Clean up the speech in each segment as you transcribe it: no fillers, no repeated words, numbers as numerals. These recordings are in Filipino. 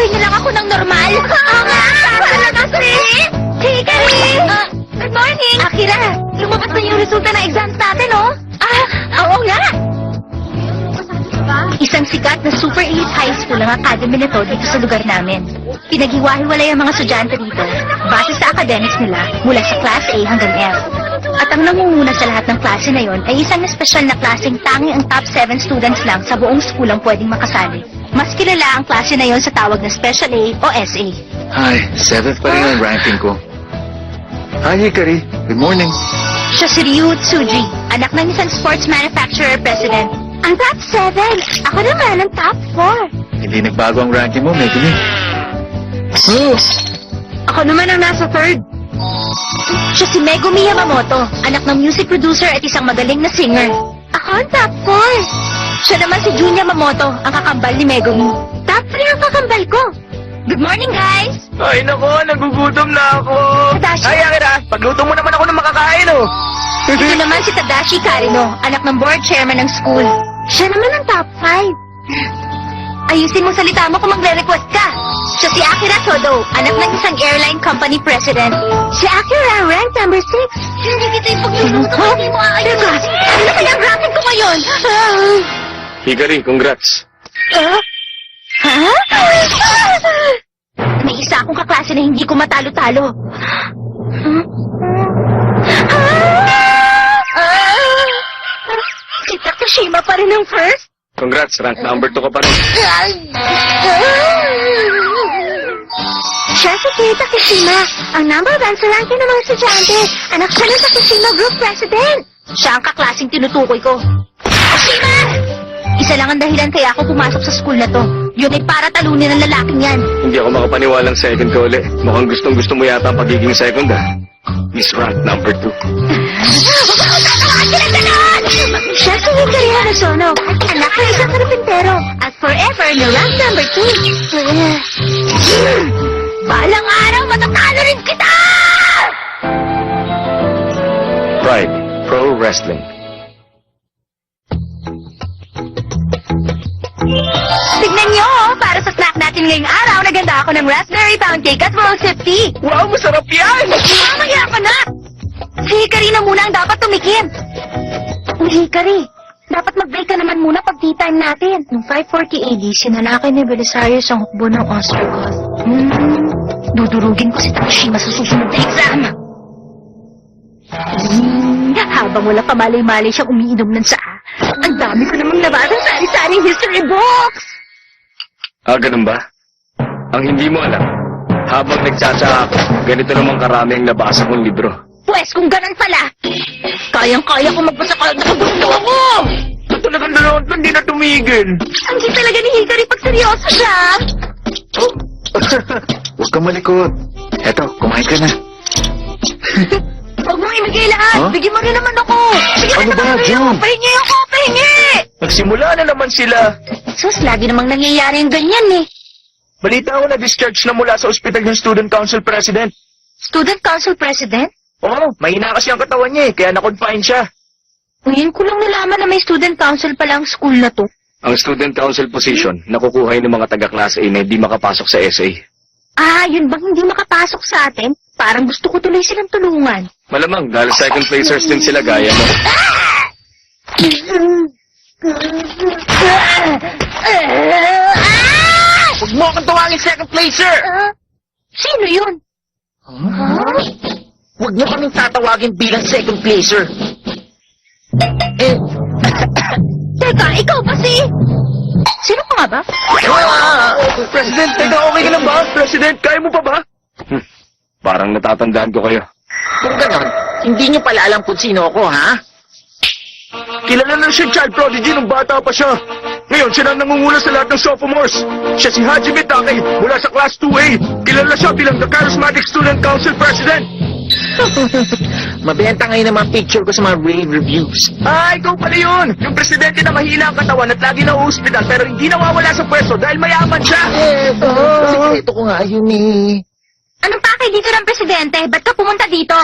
Gawin niyo lang ako ng normal. Oo nga! Para kasi! Hikari! Good morning! Akira, lumabas na yung resulta ng exams natin, oh? Oo nga! Isang sikat na super elite high school ang academy nito dito sa lugar namin. Pinaghiwa-hiwalay ang mga estudyante dito base sa academics nila mula sa Class A hanggang F. At ang nangunguna sa lahat ng klase na yon ay isang espesyal na klaseng tanging ang top 7 students lang sa buong school ang pwedeng makasali. Mas kilala ang klase na yon sa tawag na Special A o SA. Hi, 7th pa rin ang ranking ko. Hi, Hikari. Good morning. Siya si Ryu Tsuji, anak ng isang sports manufacturer president. Ang top 7! Ako naman ang top 4. Hindi nagbago ang ranking mo, Megumi. Ako naman ang nasa 3rd. Siya si Megumi Yamamoto, anak ng music producer at isang magaling na singer. Ako ang top 4. Siya naman si Jun Yamamoto, ang kakambal ni Megumi. Top 3 ang kakambal ko. Good morning, guys! Ay, nako, nagugutom na ako. Tadashi. Ay, Akira, pagluto mo naman ako ng makakain, oh. Ito naman si Tadashi Karino, anak ng board chairman ng school. Siya naman ang top 5. Ayusin mo salita mo kung magre-request ka. Siya si Akira Todo, anak ng isang airline company president. Si Akira, ranked number 6. Hindi kita ipagluluto, hindi mo aayos. Ano kaya ang racket ko ngayon? Hikari, congrats. Ha? May isa akong kaklase na hindi ko matalo-talo. Si Takashima pa rin ang first? Congrats, rank number 2 ka pa rin. Siya si Kei Takashima, ang number 1 sa ranking ng mga estudyante. Anak siya ng Takashima Group President. Siya ang kaklaseng tinutukoy ko. Takashima! Isa lang ang dahilan kaya ako pumasok sa school na to. Yun ay para talunin ang lalaking yan. Hindi ako makapaniwalang second ka uli. Mukhang gustong-gusto mo yata ang pagiging second, ah. Miss rank number 2. Siya si Hikari Hanazono, anak ng isang karpintero, at forever na rank number 2. Balang araw, matatalo rin kita! Pride, Pro Wrestling. Tignan niyo, para sa snack natin ngayong araw, naganda ako ng raspberry pound cake at roll tea. Wow, masarap yan! Mamaya ka na! Si Hikari na muna ang dapat tumikim. Hikari, dapat mag-break ka naman muna pag tea time natin. Noong 540 AD, sinanakay ni Belisarius ang hukbo ng Ostrogoth. Dudurugin ko si Takashima sa susunod na exam. Habang wala pa malay-malay siyang umiinom ng saa, ang dami ko namang nabasang sari-saring history books. Ganun ba? Ang hindi mo alam, habang nagtsatsa ako, ganito naman karami ang nabasa kong libro. Pwes, kung ganun pala, kayang-kaya ko magbasa kahit nakagusto ako. Talagang dalawang hindi na tumigil. Ang cute talaga ni Hikari pag seryoso siya. Huwag kang malikot. Eto, kumain ka na. Huwag mong ibigay lahat. Huh? Bigyan mo rin naman ako. Bigyan Ano mo ba, naman kayo. June? Pahingi ako, pahingi. Nagsimula na naman sila. Sus, lagi namang nangyayari yung ganyan eh. Balita ko na discharge na mula sa ospital yung student council president. Student council president? Oo, mahina kasi ang katawan niya kaya na-confine siya. Ngayon ko lang nalaman na may student council pala ang school na to. Ang student council position, nakukuha ng mga taga-class A na hindi makapasok sa SA. Yun bang hindi makapasok sa atin? Parang gusto ko tuloy silang tulungan. Malamang, dahil second placers din sila gaya mo. Huwag mo akong tawagin second placer! Sino yun? Huwag niyo kaming tatawagin bilang second placer. Teka, ikaw ba si... Sino ka nga ba? President, teka, okay ka lang ba? President, kaya mo pa ba? Parang natatandaan ko kayo. Kung ganon, hindi nyo pala alam kung sino ako, ha? Kilala na siya child prodigy nung bata pa siya. Ngayon, siya na nangunguna sa lahat ng sophomores. Siya si Hajime Take mula sa Class 2A. Kilala siya bilang the Charismatic Student Council President. Mabenta ngayon ang mga picture ko sa mga rave reviews. Ikaw pala yun! Yung presidente na mahina ang katawan at lagi na hospital pero hindi nawawala sa pwesto dahil mayaman siya. Sikreto ko nga yun eh. Anong pakay dito ng presidente? Ba't ka pumunta dito?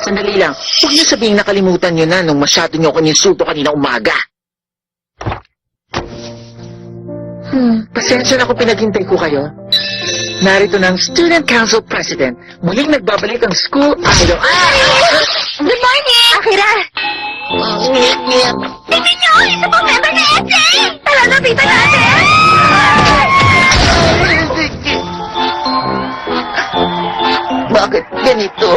Sandali lang. Huwag niyo sabihin nakalimutan niyo na nung masyado niyo ako ninsulto kanina umaga. Pasensya na kung pinaghintay ko kayo. Narito ng Student Council President. Muling nagbabalik ang school idol. Good morning! Akira! Tingnan niyo! Isa pang member ng SA! Tara, lapitan natin! Bakit ganito?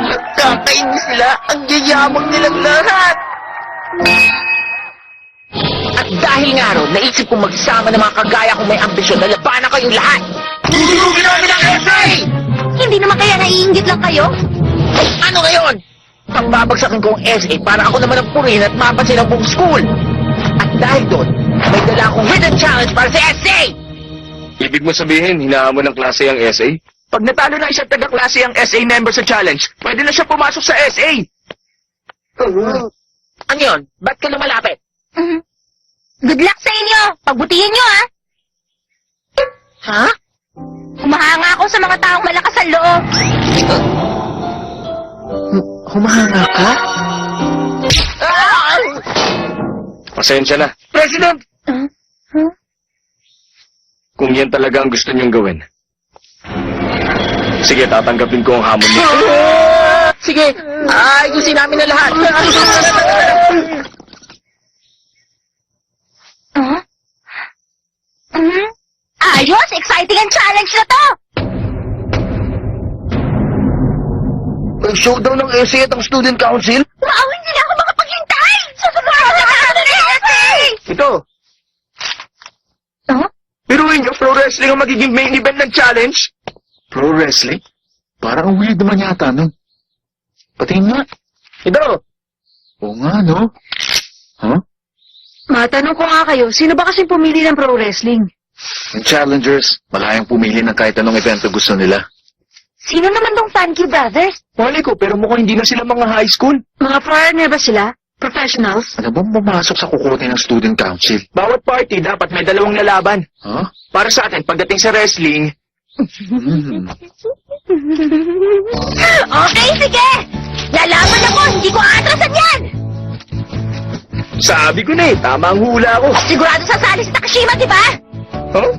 Nakakainis sila. Ang yayamang nilang lahat. At dahil nga ron, naisip kong magsama ng mga kagaya kong may ambisyon na labanan kayong lahat. Tutulungin namin ang SA! Hindi naman kaya naiinggit lang kayo? Ano ngayon? Pambabagsakin ko ang SA para ako naman ang purihin at mapansin ang buong school. At dahil doon, may dala akong hidden challenge para sa SA! Ibig mo sabihin, hinahamon ng klase ang SA? Pag natalo na isang taga-klase ang SA member sa challenge, pwede na siya pumasok sa SA. Ano yun? Ba't ka lumalapit? Good luck sa inyo! Pagbutihin niyo, ha? Ha? Humahanga ako sa mga taong malakas ang loob. Humahanga ka? Pasensya na. President! Kung yan talaga ang gusto niyong gawin. Sige, tatanggapin ko ang hamon niyo. Sige, ayusin namin na lahat. Ayos! Exciting ang challenge na to! May showdown ng SA at ang student council? Wow, hindi na ako makapaghintay! Susunod na natin ng SA! Ito. Huh? Piruin niyo, pro wrestling ang magiging main event ng challenge? Pro wrestling? Parang ang weird naman yata, no? Patingin nga. Ito. Oo nga, no? Huh? Matanong ko nga kayo, sino ba kasing pumili ng pro wrestling? Yung challengers, malayang pumili ng kahit anong evento gusto nila. Sino naman tong Thank You Brothers? Mali ko, pero mukhang hindi na sila mga high school. Mga foreigner ba sila? Professionals? Ano bang pumasok sa kukote ng student council? Bawat party dapat may dalawang lalaban. Huh? Para sa atin, pagdating sa wrestling, Okay, sige! Lalaban ako! Hindi ko atrasan yan! sabi ko na eh, tama ang hula ko. Sigurado sasali si Takashima, di ba? Huh?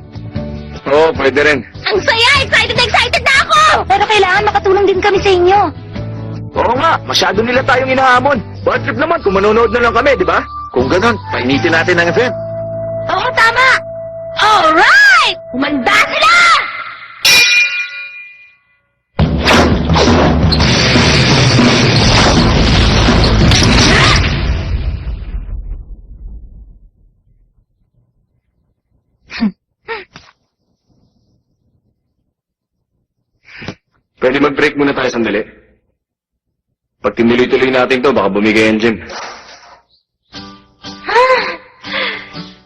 Oo, pwede rin. Ang saya! Excited na ako! Pero kailangan makatulong din kami sa inyo. Oo nga, masyado nila tayong inahamon. Bad trip naman kung manonood na lang kami, di ba? Kung ganon, painitin natin ang event. Oo, tama! Alright! Humanda sila! Pwede mag-break muna tayo sandali. Pag tinuloy-tuloy natin to, baka bumigay ang gym.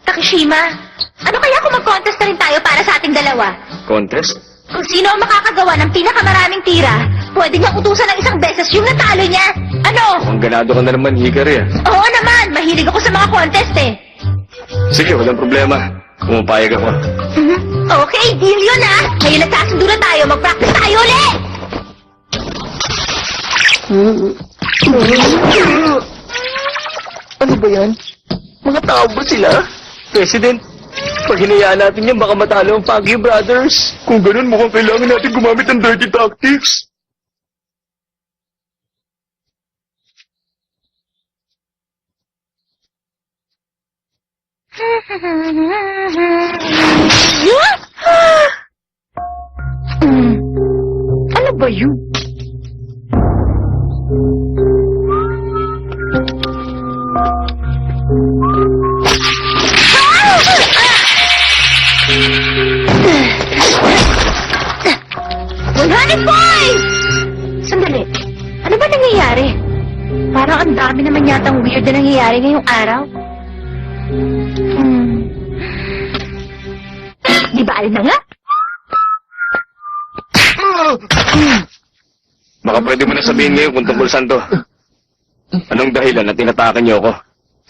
Takashima, ano kaya kung mag-contest na rin tayo para sa ating dalawa? Contest? Kung sino ang makakagawa ng pinakamaraming tira, pwede niyang utusan ng isang beses yung natalo niya. Ano? Ang ganado ka na naman, Hikari ah. Oo naman, mahilig ako sa mga contest eh. Sige, walang problema. Pumapayag ako. Okay, deal yun ah. Ngayon nagkasundo na tayo, mag-practice tayo ulit! Ano ba yan? Mga tao ba sila? President, pag hinayaan natin yan, baka matalo ang Paggy Brothers. Kung ganun, mukhang kailangan natin gumamit ng dirty tactics. Ano ba yun? Sandali. Ano ba nangyayari? Parang ang dami naman yatang weird na nangyayari ngayong araw. Di ba alin na nga? Baka pwede mo na sabihin ngayon kung tungkol saan to. Anong dahilan na tinatakan niyo ako?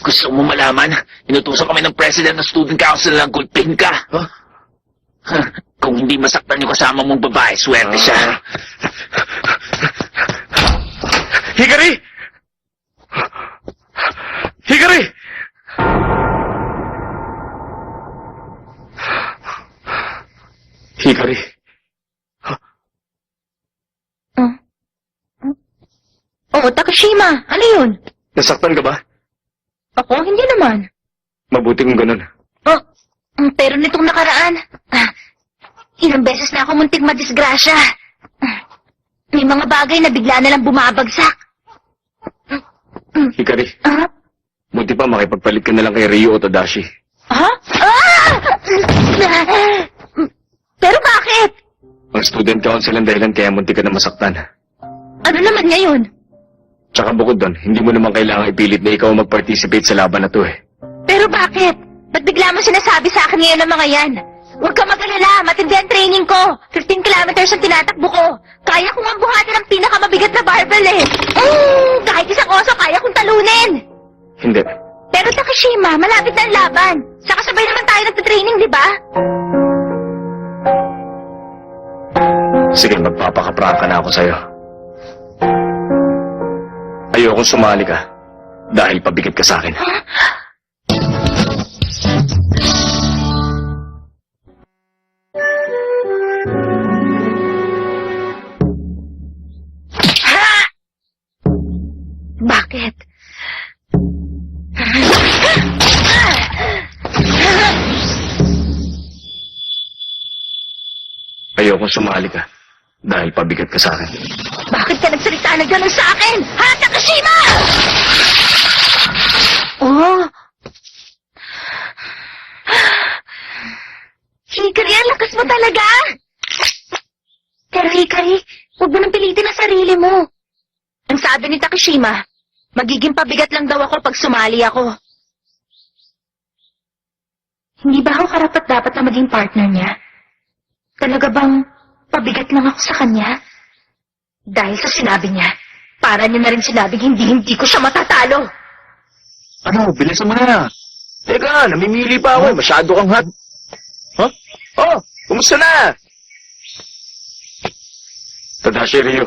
Gusto mo malaman? Inutusan kami ng President ng Student Council ng gulpin ka. Huh? Kung hindi masaktan yung kasama mong babae, swerte siya. Hikari! Hikari! Hikari, Oh, Takashima, ano yun? nasaktan ka ba? Ako, hindi naman. Mabuti kung ganun. Oh, pero nitong nakaraan, ilang beses na ako muntik madisgrasya. May mga bagay na bigla na lang bumabagsak. Hikari, Ah? buti pa makipagpalit ka na lang kay Ryo o Tadashi. Ha? Ah! Pero bakit? Ang student council ang dahilan kaya munti ka na masaktan. Ano naman ngayon? Tsaka bukod doon, hindi mo naman kailangang ipilit na ikaw ang mag-participate sa laban na to eh. Pero bakit? Ba't bigla mo sinasabi sa akin ngayon ang mga yan? Huwag ka mag-alala, matindi ang training ko. 15 kilometers ang tinatakbo ko. Kaya kong ang buhatin ng pinakamabigat na barbell eh. Kahit isang oso, kaya kong talunin. Hindi. Pero Takashima, malapit na ang laban. Saka sabay naman tayo nagtitraining, di ba? Sige, magpapakaprangka na ako sa'yo. Ayokong sumali ka dahil pabigat ka sa akin. Ha! Bakit? Ayokong sumali ka dahil pabigat ka sa akin. Bakit ka nagsalita na gano'n sa akin? Ha, Takashima? Oh. Hikari, ang lakas mo talaga. Pero Hikari, huwag mo nang pilitin ang sarili mo. Ang sabi ni Takashima, magiging pabigat lang daw ako pag sumali ako. Hindi ba ako karapat-dapat na maging partner niya? Talaga bang pabigat lang ako sa kanya? Dahil sa sinabi niya, para niya na rin sinabing hindi ko siya matatalo. Ano, bilisan mo na. Teka, namimili pa ako. Masyado kang hot. Huh? Oh, kumusta na? Tadashi Ryo,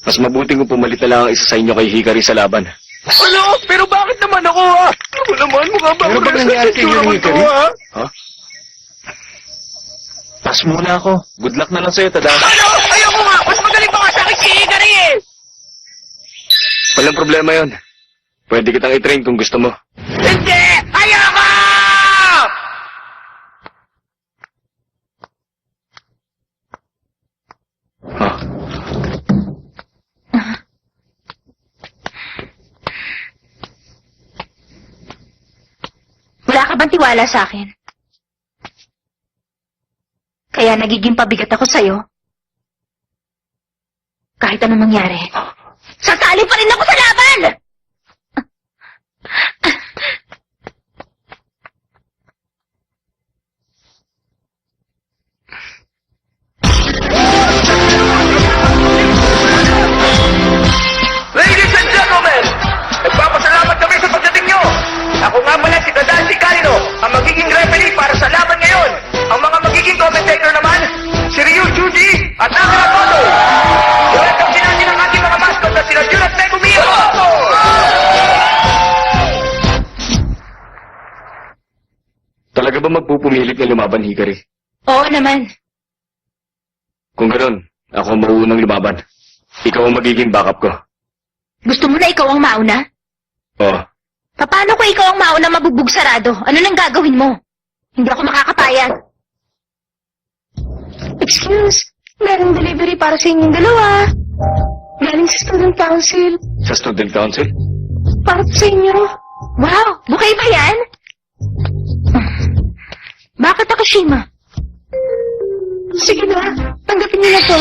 mas mabuting kung pumalit na lang ang isa sa inyo kay Hikari sa laban. Ano? Pero bakit naman ako, ha? Ako naman, mukha ba? Pero ba nangyari kay Hikari? Ha? Pass muna ako. Good luck na lang sa'yo, Tadashi. Ano? Ayoko nga! Mas magaling pa nga sa akin si Hikari eh! Walang problema yon. Pwede kitang i-train kung gusto mo. Hindi! Ayoko! Ha? Wala ka bang tiwala sa akin? Kaya nagiging pabigat ako sa'yo? Kahit anong mangyari, sasali pa rin ako sa laban! Ladies and gentlemen, nagpapasalamat kami sa pagdating nyo. Ako nga pala si Tadashi Karino, ang magiging referee para sa laban ngayon. Ang mga magiging commentator naman, si Ryu Juji at Akira Todo. Welcome din natin ang ating mga mascot na sila Jun at Megumi. Talaga ba magpupumilit na lumaban, Hikari? Oo naman. Kung ganoon, ako ang mauunang lumaban. Ikaw ang magiging backup ko. Gusto mo na ikaw ang mauna? Oo. Paano kung ikaw ang mauna mabugbog sarado? Ano nang gagawin mo? Hindi ako makakapayag. Excuse, merong delivery para sa inyong dalawa. Galing sa student council. Sa student council? Para po sa inyo. Wow, bukay ba yan? Bakit Takashima? Sige na, tanggapin niyo na to.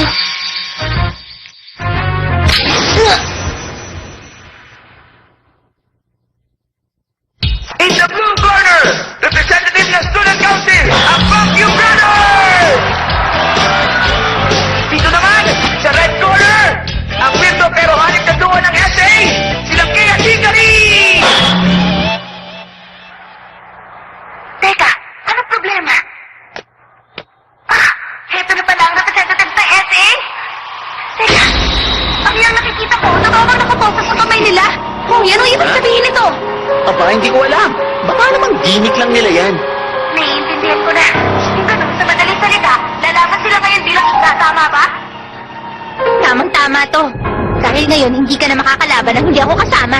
In the blue corner, representative ng Student Council, ang Bakyu Brothers! Dito naman, sa red corner, ang Wildo pero halit na duo ng SA, silang Kea Hikari! Teka, anong problema? Heto na pala ang representative sa SA? Teka, ang iyang nakikita ko, nabawang nakapokus sa kamay nila. Kung yan ang ibig sabihin nito. Aba, hindi ko alam. Baka naman gimmick lang nila yan. Naiintindihan ko na. Kung ganun, sa madaling salita, lalaban tama to. Dahil ngayon, hindi ka na makakalaban nang hindi ako kasama.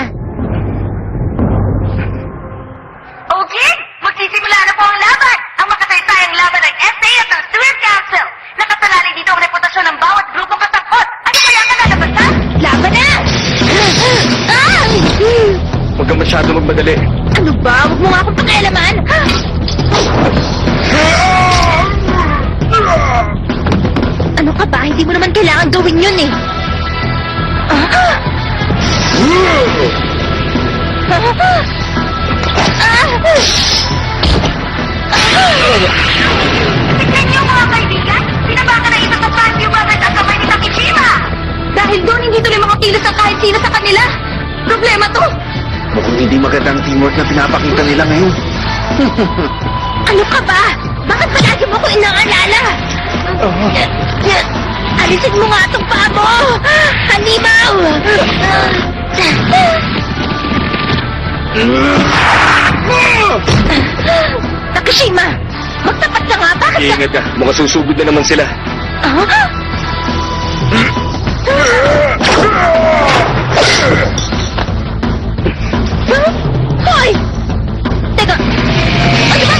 Okay, magsisimula na po ang laban. Ang makasaysayang laban ng SA at ng Student Council. Nakasalalay dito ang reputasyon ng bawat grupong katakot. Ano kaya ang kalalabasan? Laban na! Huwag kang masyado magmadali. Ano ba? Huwag mo nga akong pakialaman. Ano ka ba? Hindi mo naman kailangan gawin yun eh. Tignan niyo mga kaibigan! Sinabaka na ito sa Past New Brothers at kamay ni Takeshima! Dahil doon hindi tuloy makakilos ang kahit sino sa kanila. Problema to! Mukhang hindi magandang teamwork na pinapakita nila ngayon. Ano ka ba? Bakit palagi mo ko inaalala? Alisin mo nga itong paa mo! Halimaw! Takeshima! Magtapat ka nga! Bakit ka... Iingat ka. Mukhang susugod na naman sila. Hoy! Teka! Ano ba?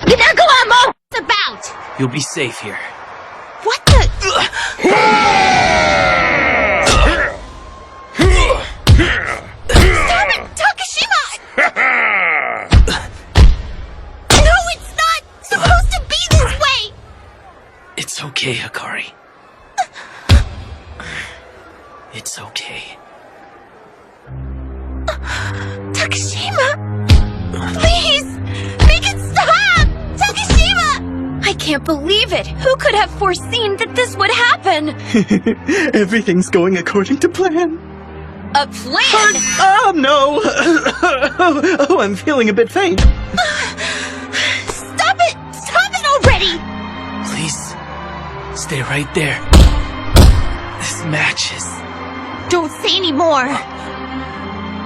Ginagawa mo! What's about? You'll be safe here. What the... Stop it! Takeshima! No, it's not supposed to be this way! It's okay, Hikari. It's okay. Takeshima! Please! Make it stop! Takeshima! I can't believe it! Who could have foreseen that this would happen? Everything's going according to plan. A plan? Oh, no. Oh, I'm feeling a bit faint. Stop it! Stop it already! Please, stay right there. This match is... Don't say any more.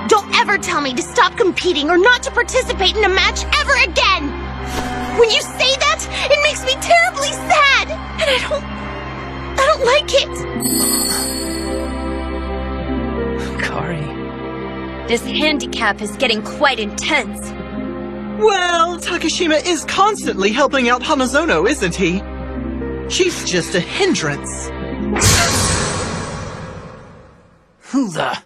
Don't ever tell me to stop competing or not to participate in a match ever again. When you say that, it makes me terribly sad, and I don't like it. Hikari. This handicap is getting quite intense. Well, Takeshima is constantly helping out Hanazono, isn't he? She's just a hindrance. Who the...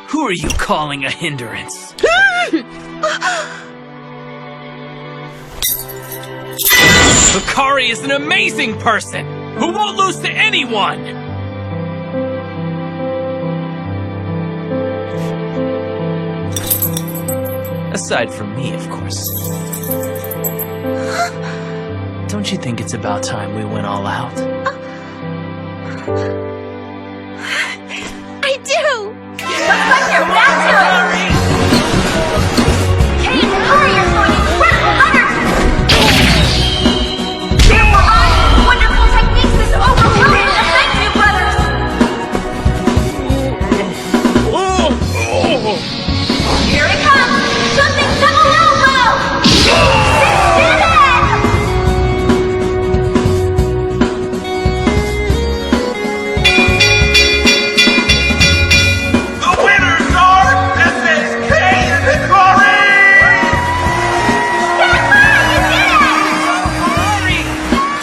Who are you calling a hindrance? Hikari is an amazing person who won't lose to anyone! Aside from me, of course. Don't you think it's about time we went all out? I do. Looks like you're back to it. Hey, Hikari, you're showing incredible energy. Wonderful techniques this overwhelming effect, you brothers. Here it comes. Something double elbow. Did it!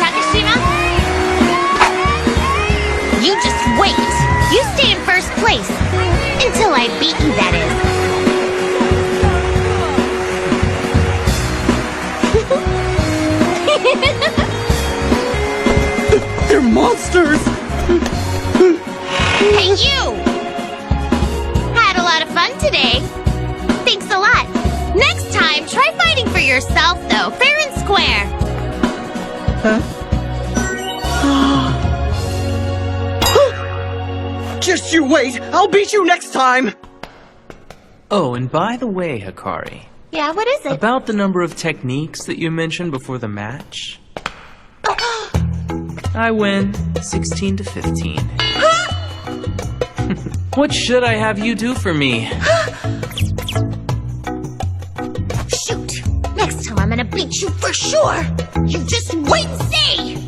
Takeshima? You just wait. You stay in first place. Until I beat you, that is. They're monsters! Hey, you! Had a lot of fun today. Thanks a lot. Next time, try fighting for yourself, though. Fair and square. Just you wait! I'll beat you next time! Oh, and by the way, Hikari, Yeah, what is it? about the number of techniques that you mentioned before the match, I win 16 to 15. What should I have you do for me? Shoot! Next time I'm gonna beat you for sure! You just wait and see!